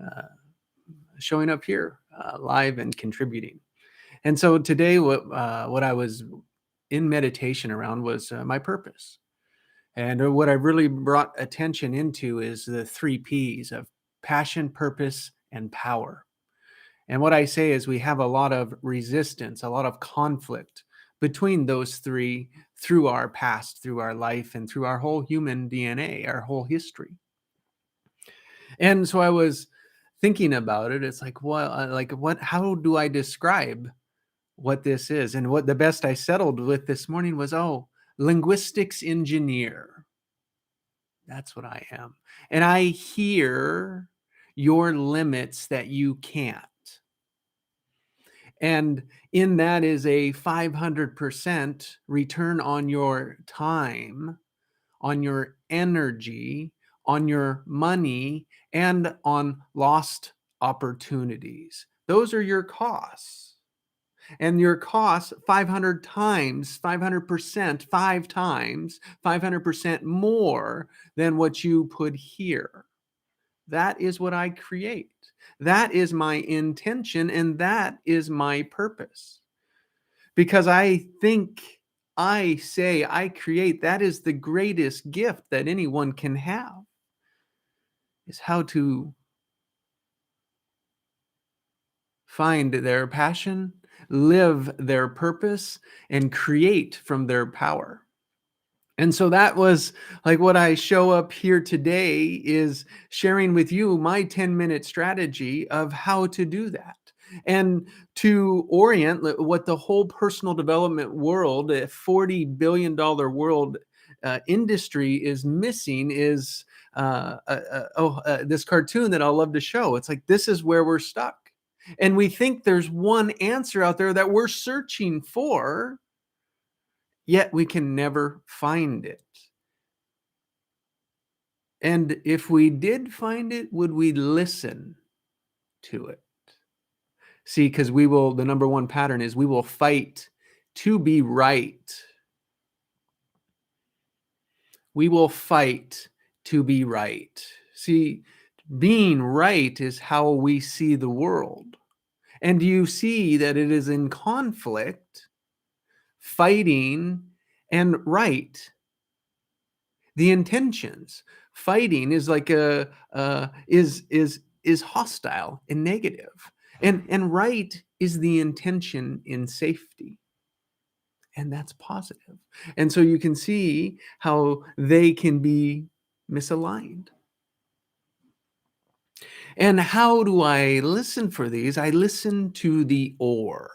uh, showing up here live and contributing. And so today, what I was in meditation around was my purpose. And what I really brought attention into is the three P's of passion, purpose, and power. And what I say is we have a lot of resistance, a lot of conflict between those three through our past, through our life, and through our whole human DNA, our whole history. And so I was thinking about it. It's like, well, how do I describe what this is? And what the best I settled with this morning was, linguistics engineer. That's what I am. And I hear your limits that you can't. And in that is a 500% return on your time, on your energy, on your money, and on lost opportunities. Those are your costs. And your costs 500 times, 500%, 5 times, 500% more than what you put here. That is what I create. That is my intention, and that is my purpose. Because I think, I say, I create, that is the greatest gift that anyone can have, is how to find their passion, live their purpose, and create from their power. And so that was like what I show up here today, is sharing with you my 10-minute strategy of how to do that. And to orient what the whole personal development world, a $40 billion world industry, is missing is this cartoon that I'll love to show. It's like, this is where we're stuck. And we think there's one answer out there that we're searching for, yet we can never find it. And if we did find it, would we listen to it? See, because the number one pattern is we will fight to be right. We will fight to be right. See, being right is how we see the world. And you see that it is in conflict, fighting, and right. The intentions. Fighting is like is hostile and negative. And right is the intention in safety. And that's positive. And so you can see how they can be misaligned. And how do I listen for these? I listen to the or.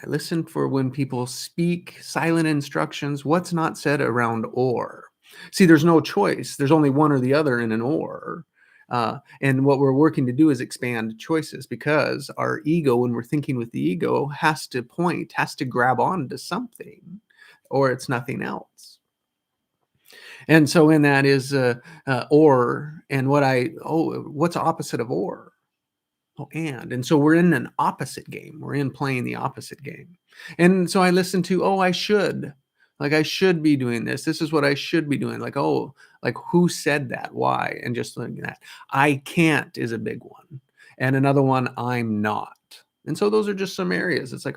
I listen for when people speak silent instructions, what's not said around or. See, there's no choice. There's only one or the other in an or. And what we're working to do is expand choices, because our ego, when we're thinking with the ego, has to grab on to something, or it's nothing else. And so in that is or, and what's opposite of or? Oh, and so we're in an opposite game. We're in playing the opposite game. And so I listen to, I should be doing this. This is what I should be doing. Like who said that? Why? And just looking at that. I can't is a big one. And another one, I'm not. And so those are just some areas. It's like,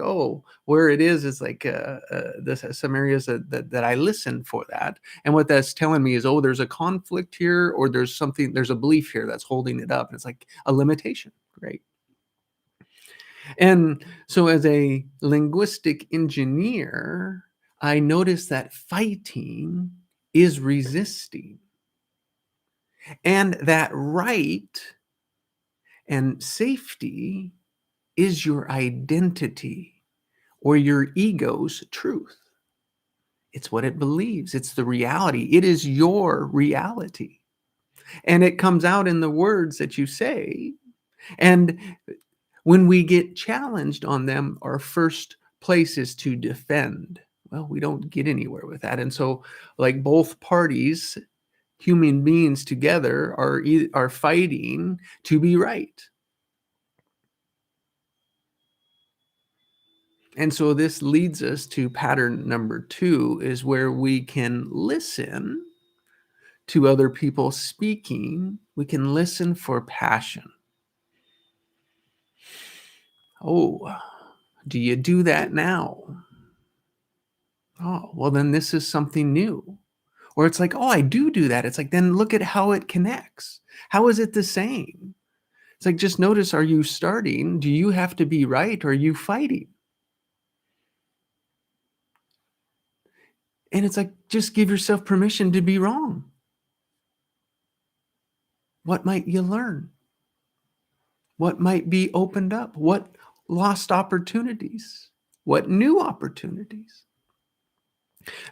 where it is like some areas that I listen for that. And what that's telling me is, there's a conflict here, or there's a belief here that's holding it up. And it's like a limitation. Great. And so as a linguistic engineer, I notice that fighting is resisting, and that right and safety is your identity, or your ego's truth. It's what it believes. It's the reality. It is your reality. And it comes out in the words that you say. And when we get challenged on them, our first place is to defend. Well, we don't get anywhere with that. And so, like, both parties, human beings together, are fighting to be right. And so this leads us to pattern number 2, is where we can listen to other people speaking We can listen for passion. Oh, do you do that now? Oh, well, then this is something new. Or it's like, oh, I do that. It's like, then look at how it connects. How is it the same? It's like, just notice, are you starting? Do you have to be right? Or are you fighting? And it's like, just give yourself permission to be wrong. What might you learn? What might be opened up? What lost opportunities? What new opportunities?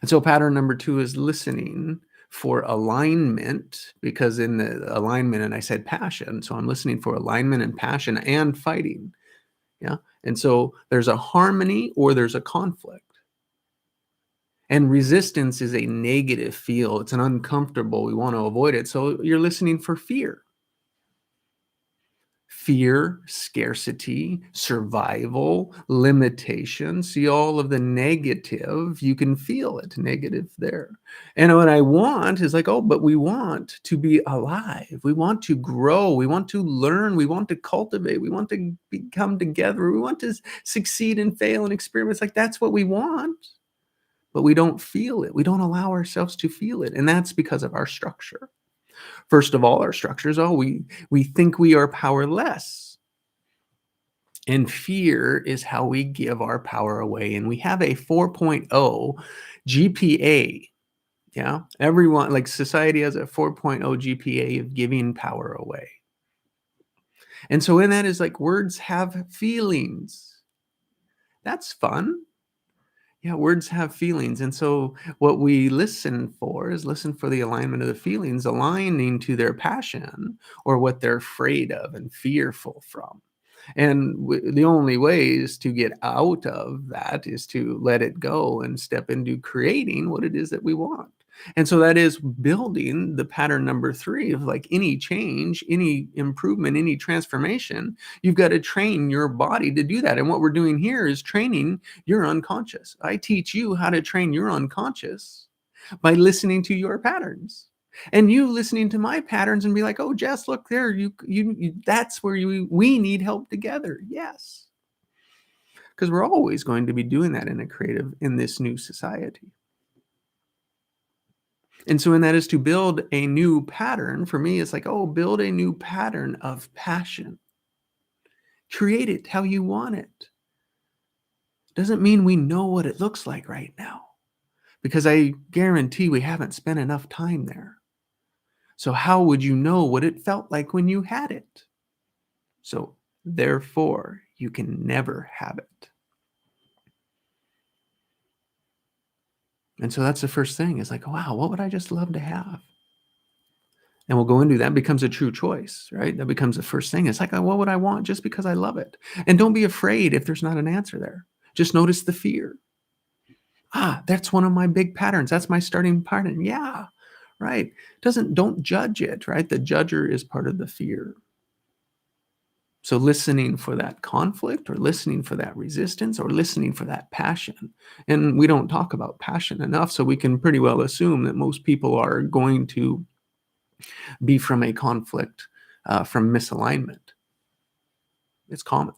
And so pattern number 2 is listening for alignment, because in the alignment, and I said passion, so I'm listening for alignment and passion and fighting. Yeah. And so there's a harmony or there's a conflict. And resistance is a negative feel. It's an uncomfortable. We want to avoid it. So you're listening for fear. Fear, scarcity, survival, limitation. See all of the negative. You can feel it negative there. And what I want is like, oh, but we want to be alive. We want to grow. We want to learn. We want to cultivate. We want to come together. We want to succeed and fail and experiment. It's like, that's what we want. But we don't feel it. We don't allow ourselves to feel it. And that's because of our structure. First of all, our structures, we think we are powerless. And fear is how we give our power away. And we have a 4.0 GPA. Yeah. Everyone, like society has a 4.0 GPA of giving power away. And so in that is like, words have feelings. That's fun. Yeah, words have feelings. And so what we listen for is listen for the alignment of the feelings, aligning to their passion or what they're afraid of and fearful from. And the only ways to get out of that is to let it go and step into creating what it is that we want. And so that is building the pattern number 3 of like any change, any improvement, any transformation. You've got to train your body to do that. And what we're doing here is training your unconscious. I teach you how to train your unconscious by listening to your patterns. And you listening to my patterns and be like, oh, Jess, look there. You that's where we need help together. Yes. Because we're always going to be doing that in this new society. And so, and that is to build a new pattern. For me, it's like, oh, build a new pattern of passion. Create it how you want it. Doesn't mean we know what it looks like right now, because I guarantee we haven't spent enough time there. So how would you know what it felt like when you had it? So therefore, you can never have it. And so that's the first thing, is like, wow, what would I just love to have? And we'll go into that, becomes a true choice, right? That becomes the first thing. It's like, what would I want just because I love it? And don't be afraid if there's not an answer there. Just notice the fear. That's one of my big patterns. That's my starting pattern. Yeah, right. Don't judge it, right? The judger is part of the fear. So listening for that conflict, or listening for that resistance, or listening for that passion. And we don't talk about passion enough, so we can pretty well assume that most people are going to be from a conflict, from misalignment. It's common.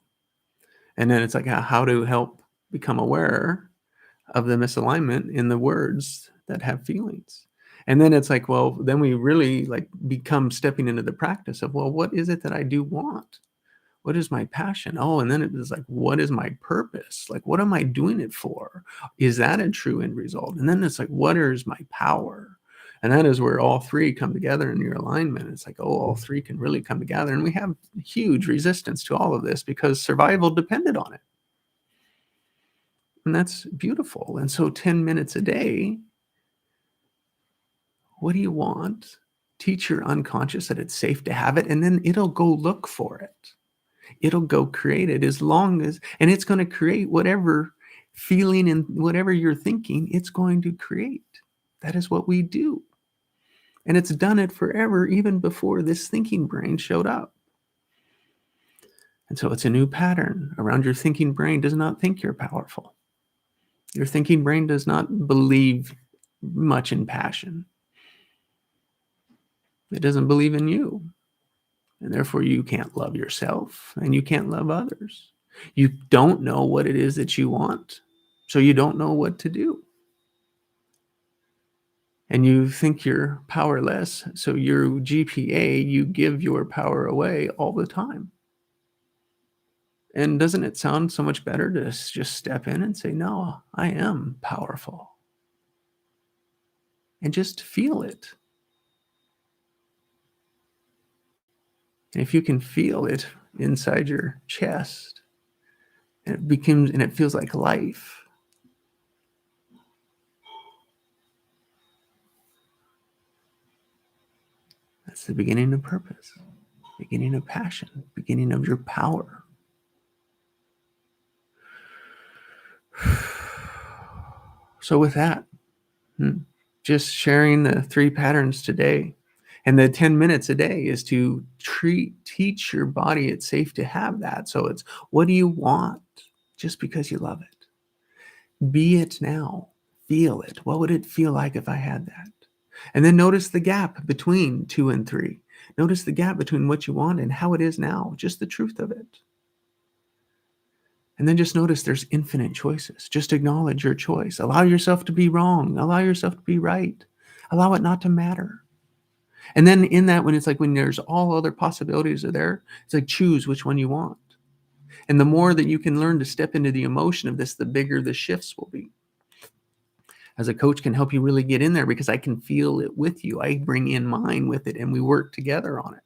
And then it's like, how to help become aware of the misalignment in the words that have feelings. And then it's like, well, then we really like become stepping into the practice of, well, what is it that I do want? What is my passion? Oh, and then it was like, what is my purpose? Like, what am I doing it for? Is that a true end result? And then it's like, what is my power? And that is where all three come together in your alignment. It's like, oh, all three can really come together. And we have huge resistance to all of this because survival depended on it. And that's beautiful. And so 10 minutes a day, what do you want? Teach your unconscious that it's safe to have it, and then it'll go look for it. It'll go create it, as long as, and it's going to create whatever feeling and whatever you're thinking, it's going to create. That is what we do. And it's done it forever, even before this thinking brain showed up. And so it's a new pattern around. Your thinking brain does not think you're powerful. Your thinking brain does not believe much in passion. It doesn't believe in you. And therefore, you can't love yourself and you can't love others. You don't know what it is that you want, so you don't know what to do. And you think you're powerless, so your GPA, you give your power away all the time. And doesn't it sound so much better to just step in and say, no, I am powerful? And just feel it. And if you can feel it inside your chest, and it feels like life. That's the beginning of purpose, beginning of passion, beginning of your power. So with that, just sharing the 3 patterns today, and the 10 minutes a day is to teach your body it's safe to have that. So it's, what do you want? Just because you love it. Be it now. Feel it. What would it feel like if I had that? And then notice the gap between 2 and 3. Notice the gap between what you want and how it is now, just the truth of it. And then just notice there's infinite choices. Just acknowledge your choice. Allow yourself to be wrong. Allow yourself to be right. Allow it not to matter. And then in that, when there's all other possibilities are there, it's like, choose which one you want. And the more that you can learn to step into the emotion of this, the bigger the shifts will be. As a coach can help you really get in there because I can feel it with you. I bring in mine with it and we work together on it.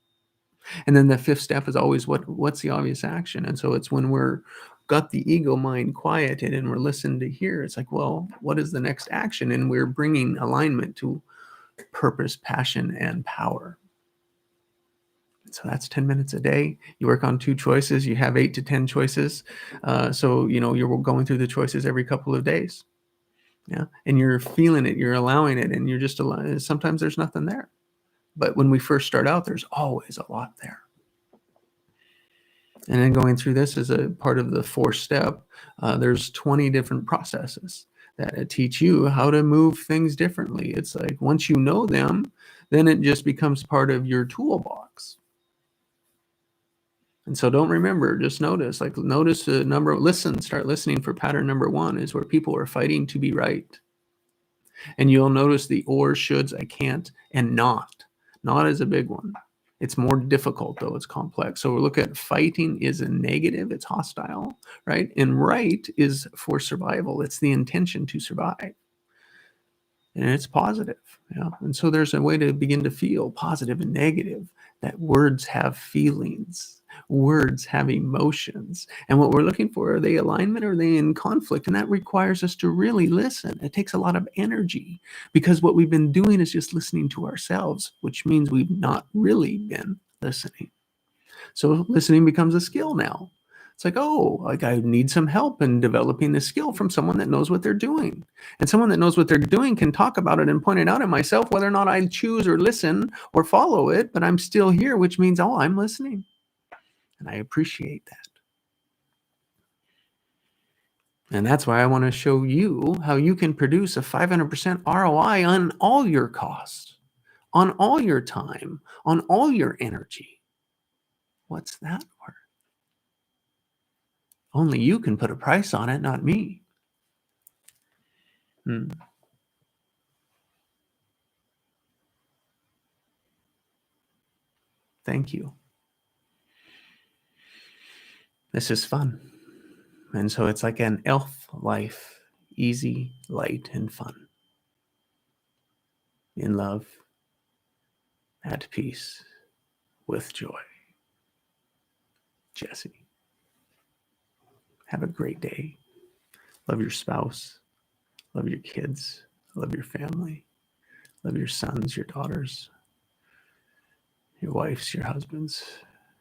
And then the 5th step is always what's the obvious action? And so it's when we're got the ego mind quieted and we're listening to hear, it's like, well, what is the next action? And we're bringing alignment to purpose, passion, and power. So that's 10 minutes a day. You work on 2 choices. You have 8 to 10 choices. So, you're going through the choices every couple of days. Yeah. And you're feeling it, you're allowing it, and you're just allowing. Sometimes there's nothing there. But when we first start out, there's always a lot there. And then going through this as a part of the 4th step, there's 20 different processes that teach you how to move things differently. It's like once you know them, then it just becomes part of your toolbox. And so just notice the number, start listening for pattern number 1 is where people are fighting to be right. And you'll notice the or, shoulds, I can't, and not. Not is a big one. It's more difficult though, it's complex. So we look at fighting is a negative, it's hostile, right? And right is for survival. It's the intention to survive. And it's positive. Yeah. And so there's a way to begin to feel positive and negative, that words have feelings, words have emotions. And what we're looking for, are they alignment or are they in conflict? And that requires us to really listen. It takes a lot of energy because what we've been doing is just listening to ourselves, which means we've not really been listening. So listening becomes a skill now. It's like, I need some help in developing this skill from someone that knows what they're doing. And someone that knows what they're doing can talk about it and point it out at myself, whether or not I choose or listen or follow it, but I'm still here, which means, I'm listening. And I appreciate that. And that's why I want to show you how you can produce a 500% ROI on all your costs, on all your time, on all your energy. What's that worth? Only you can put a price on it, not me. Thank you. This is fun. And so it's like an elf life, easy, light, and fun. In love, at peace, with joy. Jesse, have a great day. Love your spouse. Love your kids. Love your family. Love your sons, your daughters, your wives, your husbands,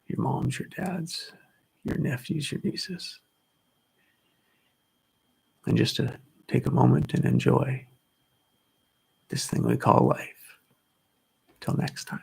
your moms, your dads, your nephews, your nieces. And just to take a moment and enjoy this thing we call life. Till next time.